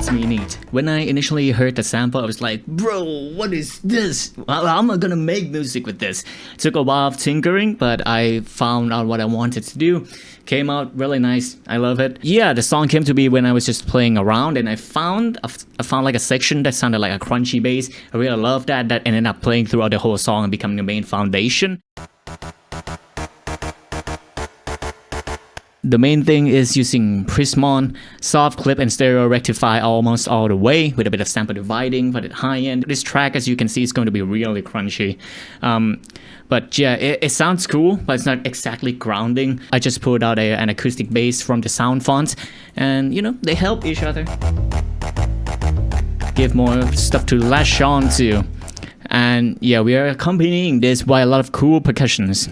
beats me neat. When I initially heard the sample, I was like, bro, what is this? How am I gonna make music with this? It took a while of tinkering, but I found out what I wanted to do. Came out really nice. I love it. Yeah, the song came to be when I was just playing around, and I found like a section that sounded like a crunchy bass. I really loved that. That ended up playing throughout the whole song and becoming the main foundation. The main thing is using Prismon, soft clip and stereo rectify almost all the way with a bit of sample dividing for the high end. This track, as you can see, is going to be really crunchy. But yeah, it sounds cool, but it's not exactly grounding. I just pulled out an acoustic bass from the sound font, and you know, they help each other. Give more stuff to lash on to. And yeah, we are accompanying this by a lot of cool percussions.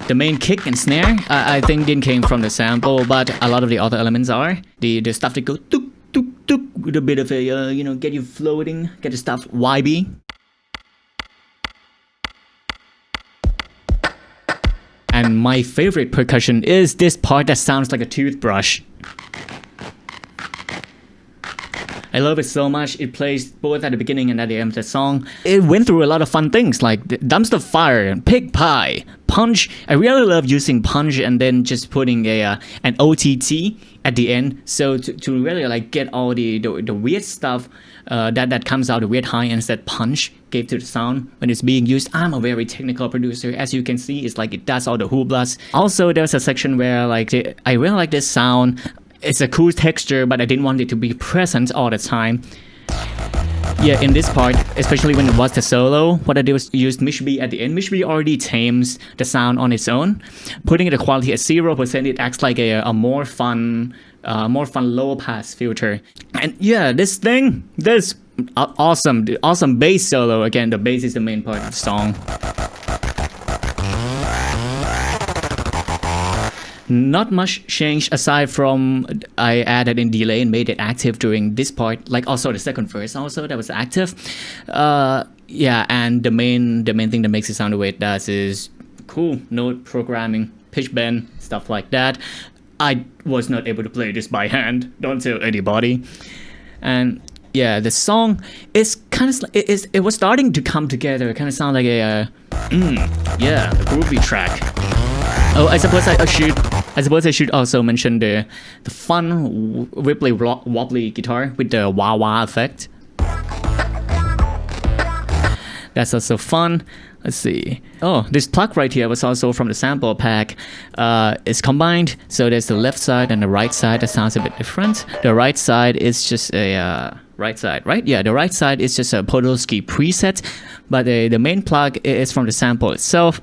The main kick and snare, I think didn't came from the sample, but a lot of the other elements are. The stuff that go tuk tuk tuk with a bit of a, you know, get you floating, get the stuff YB. And my favorite percussion is this part that sounds like a toothbrush. I love it so much. It plays both at the beginning and at the end of the song. It went through a lot of fun things like dumpster fire, pig pie, punch. I really love using punch and then just putting an OTT at the end. So to really like get all the weird stuff that comes out, the weird high ends that punch gave to the sound when it's being used. I'm a very technical producer. As you can see, it's like it does all the hooplas. Also, there's a section where like I really like this sound. It's a cool texture, but I didn't want it to be present all the time. Yeah, in this part, especially when it was the solo, what I did was use Mishby at the end. Mishby already tames the sound on its own. Putting the quality at 0%, it acts like a more fun low pass filter. And yeah, this awesome bass solo. Again, the bass is the main part of the song. Not much changed aside from I added in delay and made it active during this part, like also the second verse also that was active. Yeah, and the main thing that makes it sound the way it does is cool note programming, pitch bend, stuff like that. I was not able to play this by hand, don't tell anybody. And yeah, the song is kind of it was starting to come together. It kind of sound like a groovy track. Oh, I suppose I should also mention the fun wibbly wobbly guitar with the wah wah effect. That's also fun. Let's see. Oh, this plug right here was also from the sample pack. It's combined, so there's the left side and the right side. That sounds a bit different. The right side is just a right side, right? Yeah, the right side is just a Podolsky preset, but the main plug is from the sample itself.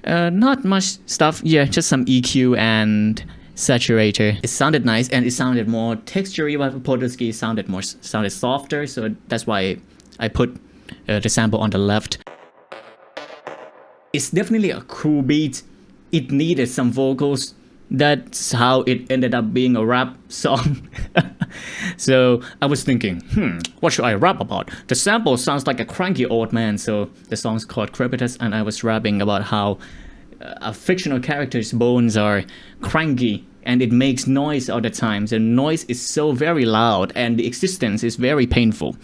Not much stuff, yeah, just some EQ and saturator. It sounded nice and it sounded more textury, while Podolsky sounded softer, so that's why I put the sample on the left. It's definitely a cool beat. It needed some vocals. That's how it ended up being a rap song. So I was thinking, what should I rap about? The sample sounds like a cranky old man, so the song's called Crepitus, and I was rapping about how a fictional character's bones are cranky and it makes noise all the time. The noise is so very loud and the existence is very painful.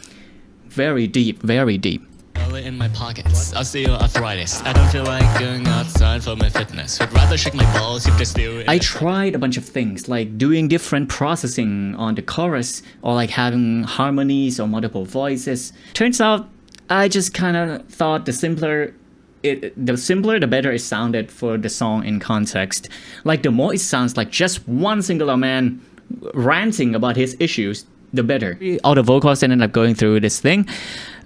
Very deep, very deep. In my pockets, osteoarthritis. I don't feel like going outside for my fitness. Would rather shake my balls if they're still in. I tried a bunch of things, like doing different processing on the chorus, or like having harmonies or multiple voices. Turns out, I just kind of thought the simpler, the better it sounded for the song in context. Like the more it sounds like just one singular man ranting about his issues, the better. All the vocals ended up going through this thing.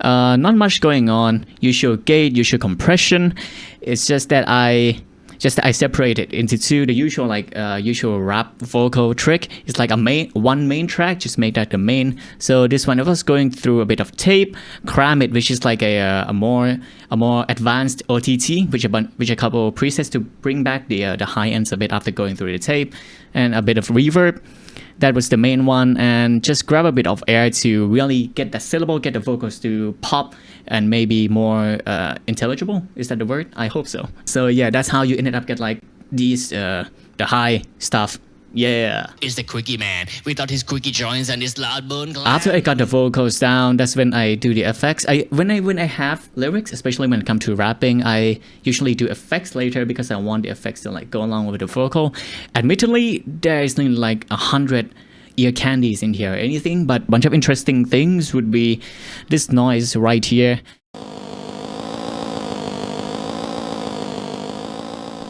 Not much going on. Usual gate, usual compression. It's just that I separate it into two. The usual usual rap vocal trick is like one main track, just make that the main. So this one, I was going through a bit of tape, cram it, which is like a more advanced OTT, which a couple presets to bring back the high ends a bit after going through the tape, and a bit of reverb. That was the main one, and just grab a bit of air to really get the syllable, get the vocals to pop and maybe more intelligible. Is that the word? I hope so. So yeah, that's how you ended up get like these the high stuff Yeah. Is the quickie man without his quickie joints and his loud bone gland. After I got the vocals down, that's when I do the effects. When I have lyrics, especially when it comes to rapping, I usually do effects later because I want the effects to like go along with the vocal. Admittedly, there isn't like 100 ear candies in here or anything, but a bunch of interesting things would be this noise right here.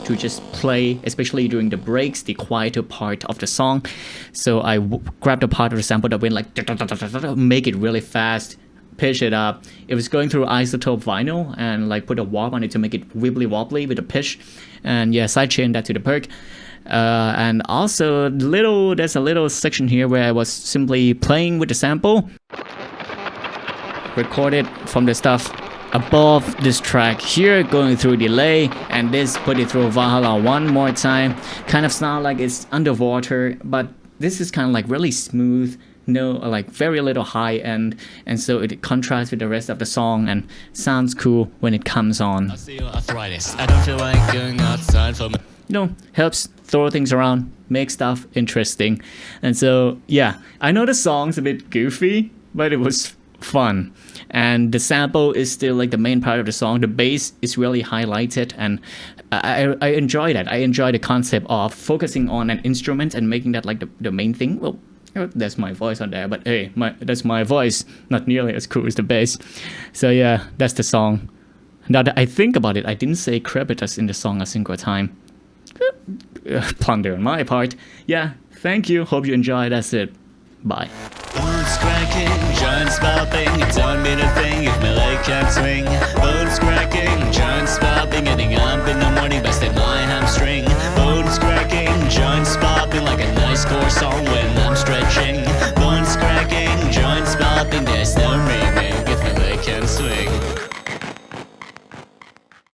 To just play, especially during the breaks, the quieter part of the song. So I grabbed a part of the sample that went like make it really fast, pitch it up. It was going through isotope vinyl and like put a warp on it to make it wibbly wobbly with a pitch, and yeah, sidechain that to the perk. And also there's a little section here where I was simply playing with the sample, recorded from the stuff above this track here, going through delay, and this put it through Valhalla one more time. Kind of sound like it's underwater, but this is kind of like really smooth, no, like very little high end, and so it contrasts with the rest of the song and sounds cool when it comes on. Osteoarthritis. I don't feel like going outside for Helps throw things around, make stuff interesting. And so yeah, I know the song's a bit goofy, but it was fun. And the sample is still like the main part of the song. The bass is really highlighted, and I enjoy that. I enjoy the concept of focusing on an instrument and making that like the main thing. Well, there's my voice on there, but hey, that's my voice, not nearly as cool as the bass. So yeah, that's the song. Now that I think about it, I didn't say Crepitus in the song a single time. Plunder on my part. Yeah, thank you. Hope you enjoy. That's it. Bye. Bones cracking, joints popping, it don't mean a thing if my leg can't swing. Bones cracking, joints popping, getting up in the morning, busted my hamstring. Bones cracking, joints popping like a nice core song when